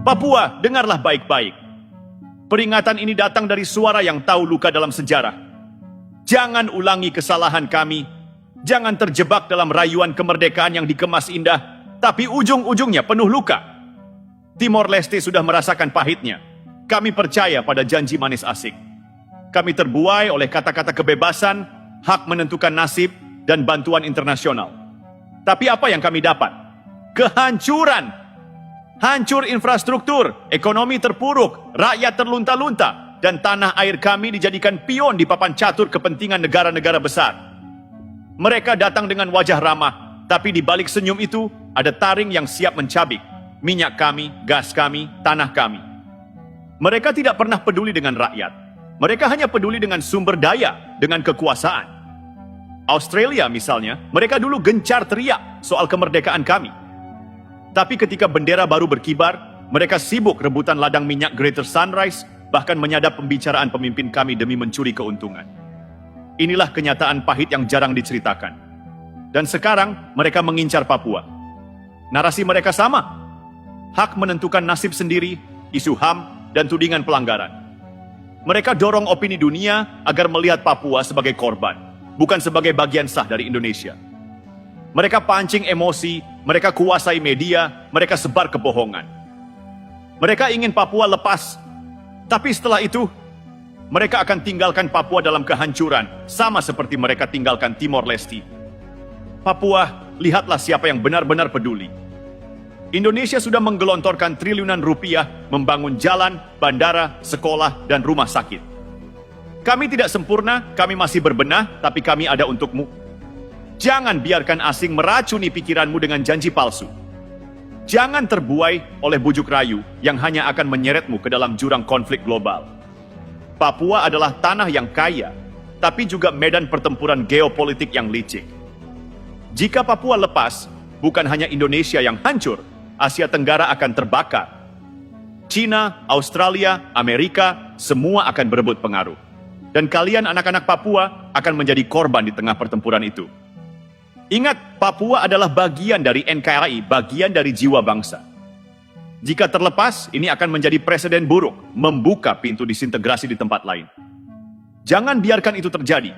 Papua, dengarlah baik-baik. Peringatan ini datang dari suara yang tahu luka dalam sejarah. Jangan ulangi kesalahan kami. Jangan terjebak dalam rayuan kemerdekaan yang dikemas indah, tapi ujung-ujungnya penuh luka. Timor Leste sudah merasakan pahitnya. Kami percaya pada janji manis asing. Kami terbuai oleh kata-kata kebebasan, hak menentukan nasib, dan bantuan internasional. Tapi apa yang kami dapat? Kehancuran. Hancur infrastruktur, ekonomi terpuruk, rakyat terlunta-lunta, dan tanah air kami dijadikan pion di papan catur kepentingan negara-negara besar. Mereka datang dengan wajah ramah, tapi di balik senyum itu ada taring yang siap mencabik. Minyak kami, gas kami, tanah kami. Mereka tidak pernah peduli dengan rakyat. Mereka hanya peduli dengan sumber daya, dengan kekuasaan. Australia misalnya, mereka dulu gencar teriak soal kemerdekaan kami. Tapi ketika bendera baru berkibar, mereka sibuk rebutan ladang minyak Greater Sunrise, bahkan menyadap pembicaraan pemimpin kami demi mencuri keuntungan. Inilah kenyataan pahit yang jarang diceritakan. Dan sekarang mereka mengincar Papua. Narasi mereka sama. Hak menentukan nasib sendiri, isu HAM, dan tudingan pelanggaran. Mereka dorong opini dunia agar melihat Papua sebagai korban, bukan sebagai bagian sah dari Indonesia. Mereka pancing emosi, mereka kuasai media, mereka sebar kebohongan. Mereka ingin Papua lepas, tapi setelah itu, mereka akan tinggalkan Papua dalam kehancuran, sama seperti mereka tinggalkan Timor Leste. Papua, lihatlah siapa yang benar-benar peduli. Indonesia sudah menggelontorkan triliunan rupiah membangun jalan, bandara, sekolah, dan rumah sakit. Kami tidak sempurna, kami masih berbenah, tapi kami ada untukmu. Jangan biarkan asing meracuni pikiranmu dengan janji palsu. Jangan terbuai oleh bujuk rayu yang hanya akan menyeretmu ke dalam jurang konflik global. Papua adalah tanah yang kaya, tapi juga medan pertempuran geopolitik yang licik. Jika Papua lepas, bukan hanya Indonesia yang hancur, Asia Tenggara akan terbakar. China, Australia, Amerika, semua akan berebut pengaruh. Dan kalian anak-anak Papua akan menjadi korban di tengah pertempuran itu. Ingat, Papua adalah bagian dari NKRI, bagian dari jiwa bangsa. Jika terlepas, ini akan menjadi presiden buruk, membuka pintu disintegrasi di tempat lain. Jangan biarkan itu terjadi.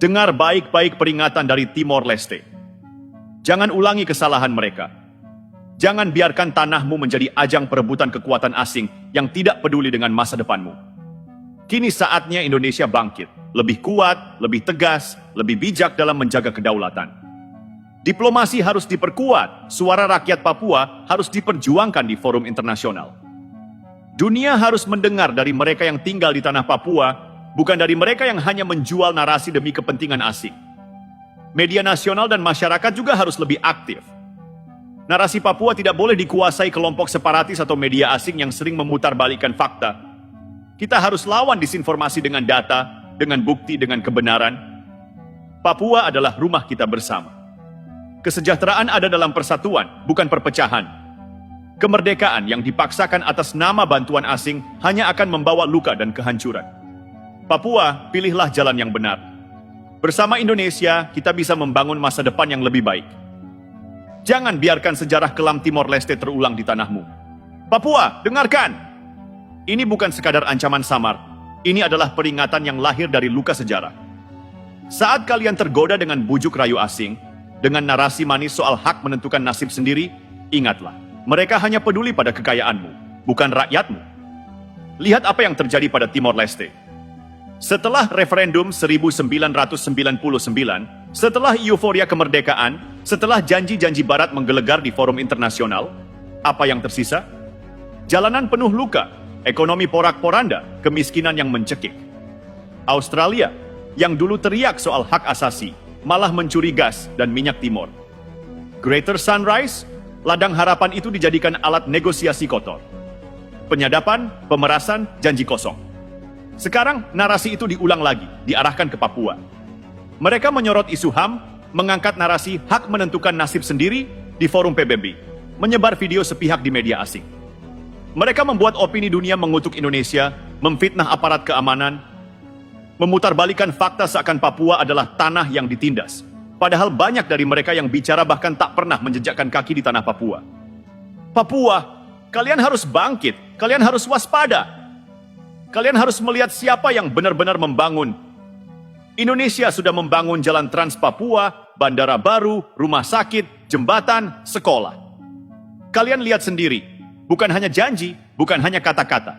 Dengar baik-baik peringatan dari Timor Leste. Jangan ulangi kesalahan mereka. Jangan biarkan tanahmu menjadi ajang perebutan kekuatan asing yang tidak peduli dengan masa depanmu. Kini saatnya Indonesia bangkit, lebih kuat, lebih tegas, lebih bijak dalam menjaga kedaulatan. Diplomasi harus diperkuat, suara rakyat Papua harus diperjuangkan di forum internasional. Dunia harus mendengar dari mereka yang tinggal di tanah Papua, bukan dari mereka yang hanya menjual narasi demi kepentingan asing. Media nasional dan masyarakat juga harus lebih aktif. Narasi Papua tidak boleh dikuasai kelompok separatis atau media asing yang sering memutarbalikkan fakta. Kita harus lawan disinformasi dengan data, dengan bukti, dengan kebenaran. Papua adalah rumah kita bersama. Kesejahteraan ada dalam persatuan, bukan perpecahan. Kemerdekaan yang dipaksakan atas nama bantuan asing hanya akan membawa luka dan kehancuran. Papua, pilihlah jalan yang benar. Bersama Indonesia, kita bisa membangun masa depan yang lebih baik. Jangan biarkan sejarah kelam Timor Leste terulang di tanahmu. Papua, dengarkan! Ini bukan sekadar ancaman samar. Ini adalah peringatan yang lahir dari luka sejarah. Saat kalian tergoda dengan bujuk rayu asing, dengan narasi manis soal hak menentukan nasib sendiri, ingatlah, mereka hanya peduli pada kekayaanmu, bukan rakyatmu. Lihat apa yang terjadi pada Timor Leste. Setelah referendum 1999, setelah euforia kemerdekaan, setelah janji-janji Barat menggelegar di forum internasional, apa yang tersisa? Jalanan penuh luka, ekonomi porak-poranda, kemiskinan yang mencekik. Australia, yang dulu teriak soal hak asasi, malah mencuri gas dan minyak Timor. Greater Sunrise, ladang harapan itu dijadikan alat negosiasi kotor. Penyadapan, pemerasan, janji kosong. Sekarang narasi itu diulang lagi, diarahkan ke Papua. Mereka menyorot isu HAM, mengangkat narasi hak menentukan nasib sendiri di forum PBB, menyebar video sepihak di media asing. Mereka membuat opini dunia mengutuk Indonesia, memfitnah aparat keamanan, memutarbalikkan fakta seakan Papua adalah tanah yang ditindas. Padahal banyak dari mereka yang bicara bahkan tak pernah menjejakkan kaki di tanah Papua. Papua, Kalian harus bangkit, kalian harus waspada. Kalian harus melihat siapa yang benar-benar membangun. Indonesia sudah membangun jalan Trans Papua, bandara baru, rumah sakit, jembatan, sekolah. Kalian lihat sendiri, bukan hanya janji, bukan hanya kata-kata.